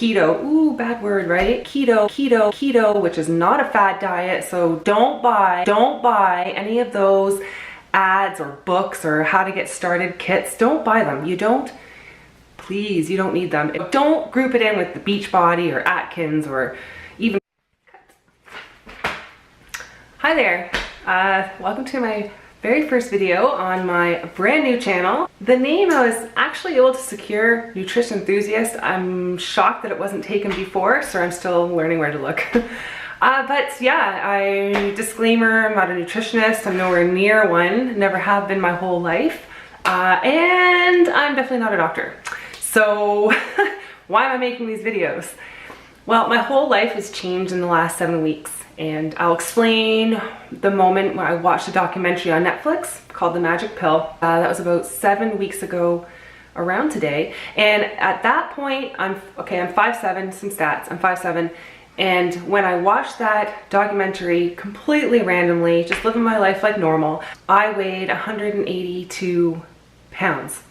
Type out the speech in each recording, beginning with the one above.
keto. Ooh, bad word, right? Keto, which is not a fad diet. So don't buy any of those ads or books or how to get started kits. Don't buy them. Please, you don't need them. Don't group it in with the Beachbody or Atkins or even. Hi there. Welcome to my very first video on my brand new channel. The name I was actually able to secure, Nutrition Enthusiast. I'm shocked that it wasn't taken before, so I'm still learning where to look. But yeah, disclaimer, I'm not a nutritionist. I'm nowhere near one, never have been my whole life. And I'm definitely not a doctor. So why am I making these videos? Well, my whole life has changed in the last 7 weeks. And I'll explain the moment when I watched a documentary on Netflix called The Magic Pill. That was about 7 weeks ago around today. And at that point, I'm 5'7", some stats, I'm 5'7". And when I watched that documentary completely randomly, just living my life like normal, I weighed 182 pounds.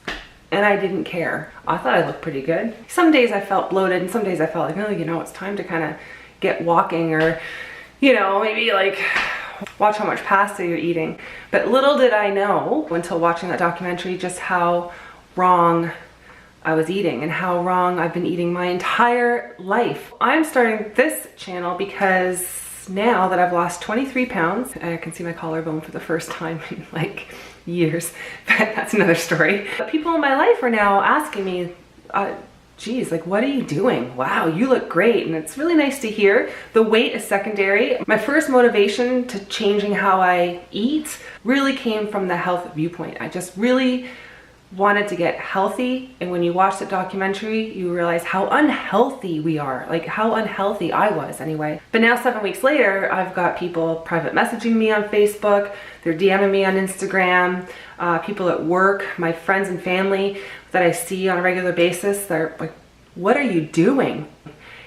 And I didn't care. I thought I looked pretty good. Some days I felt bloated and some days I felt like, oh, you know, it's time to kind of get walking or, you know, maybe like watch how much pasta you're eating. But little did I know until watching that documentary just how wrong I was eating and how wrong I've been eating my entire life. I'm starting this channel because now that I've lost 23 pounds, I can see my collarbone for the first time in like years, but that's another story. But people in my life are now asking me, geez, like, what are you doing? Wow, you look great. And it's really nice to hear. The weight is secondary. My first motivation to changing how I eat really came from the health viewpoint. I just really wanted to get healthy. And when you watch that documentary, you realize how unhealthy we are, like how unhealthy I was anyway. But now 7 weeks later, I've got people private messaging me on Facebook. They're DMing me on Instagram. People at work, my friends and family that I see on a regular basis, they're like, what are you doing?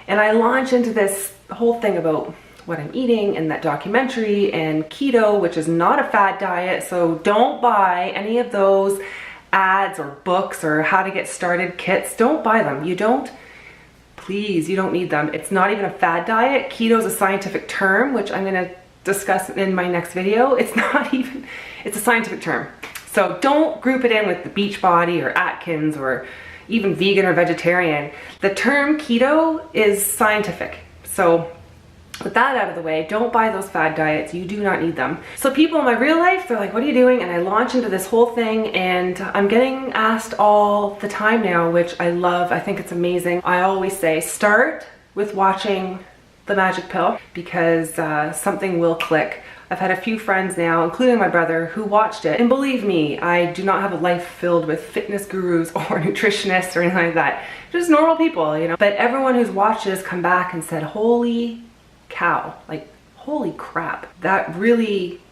And I launch into this whole thing about what I'm eating and that documentary and keto, which is not a fad diet. So don't buy any of those ads or books or how to get started kits. Don't buy them. Please, you don't need them. It's not even a fad diet. Keto is a scientific term, which I'm going to discuss in my next video. It's a scientific term. So don't group it in with the Beachbody or Atkins or even vegan or vegetarian. The term keto is scientific. So with that out of the way, don't buy those fad diets. You do not need them. So people in my real life, they're like, what are you doing? And I launch into this whole thing and I'm getting asked all the time now, which I love. I think it's amazing. I always say, start with watching The Magic Pill because something will click. I've had a few friends now, including my brother, who watched it. And believe me, I do not have a life filled with fitness gurus or nutritionists or anything like that. Just normal people, you know. But everyone who's watched this come back and said, holy cow, like holy crap, that really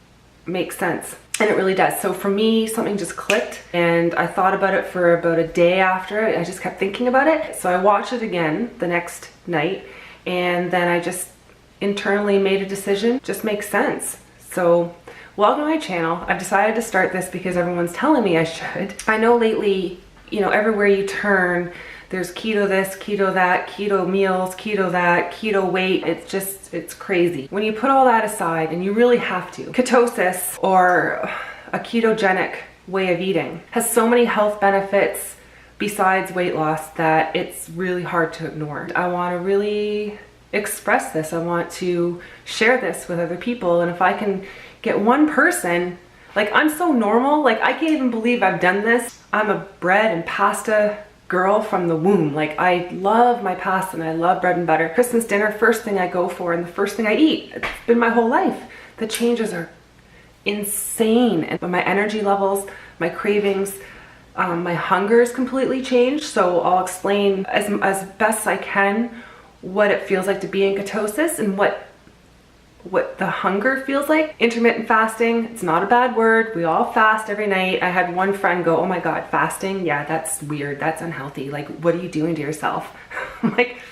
makes sense. And it really does. So for me, something just clicked and I thought about it for about a day after. I just kept thinking about it. So I watched it again the next night and then I just internally made a decision. Just makes sense. So welcome to my channel. I've decided to start this because everyone's telling me I should. I know lately, you know, everywhere you turn, there's keto this, keto that, keto meals, keto that, keto weight. It's crazy. When you put all that aside, and you really have to, ketosis or a ketogenic way of eating has so many health benefits besides weight loss that it's really hard to ignore. I want to really express this. I want to share this with other people. And if I can get one person, like I'm so normal, like I can't even believe I've done this. I'm a bread and pasta girl from the womb. Like I love my pasta and I love bread and butter. Christmas dinner, first thing I go for and the first thing I eat. It's been my whole life. The changes are insane. And my energy levels, my cravings, my hunger is completely changed. So I'll explain as best I can what it feels like to be in ketosis and what the hunger feels like. Intermittent fasting, it's not a bad word. We all fast every night. I had one friend go, oh my God, fasting? Yeah, that's weird. That's unhealthy. Like, what are you doing to yourself? I'm like,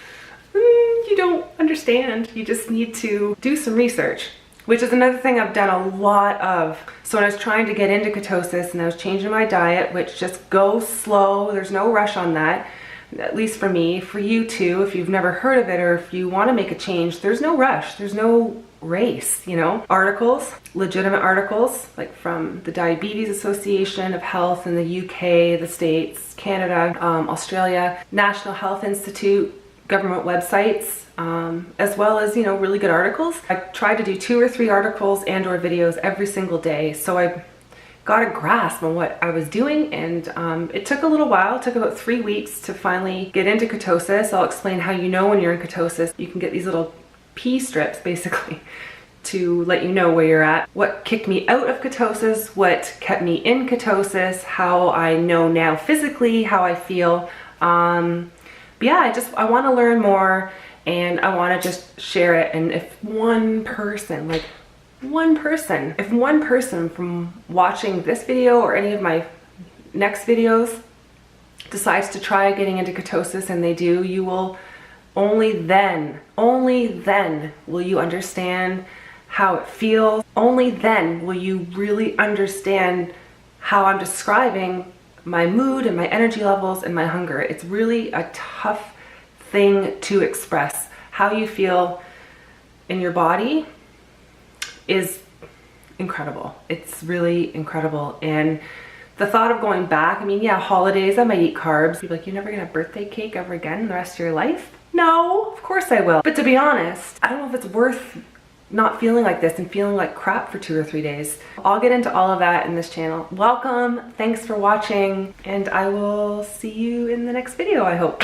you don't understand. You just need to do some research, which is another thing I've done a lot of. So when I was trying to get into ketosis and I was changing my diet, which just goes slow, there's no rush on that. at least for me, for you too, if you've never heard of it or if you want to make a change, there's no rush, there's no race, you know. Articles, legitimate articles, like from the Diabetes Association of Health in the UK, the States, Canada, Australia, National Health Institute, government websites, as well as, you know, really good articles. I tried to do 2 or 3 articles and or videos every single day, so I got a grasp on what I was doing, and it took a little while. It took about 3 weeks to finally get into ketosis. I'll explain how you know when you're in ketosis. You can get these little pee strips basically to let you know where you're at. What kicked me out of ketosis, what kept me in ketosis, how I know now physically, how I feel. But yeah, I want to learn more, and I want to just share it. And if one person, like if one person from watching this video or any of my next videos decides to try getting into ketosis and they do, you will only then will you understand how it feels. Only then will you really understand how I'm describing my mood and my energy levels and my hunger. It's really a tough thing to express. How you feel in your body is incredible. It's really incredible. And the thought of going back, I mean, yeah, holidays, I might eat carbs. You're like, you're never gonna have birthday cake ever again the rest of your life? No, of course I will. But to be honest, I don't know if it's worth not feeling like this and feeling like crap for 2 or 3 days. I'll get into all of that in this channel. Welcome, thanks for watching, and I will see you in the next video, I hope.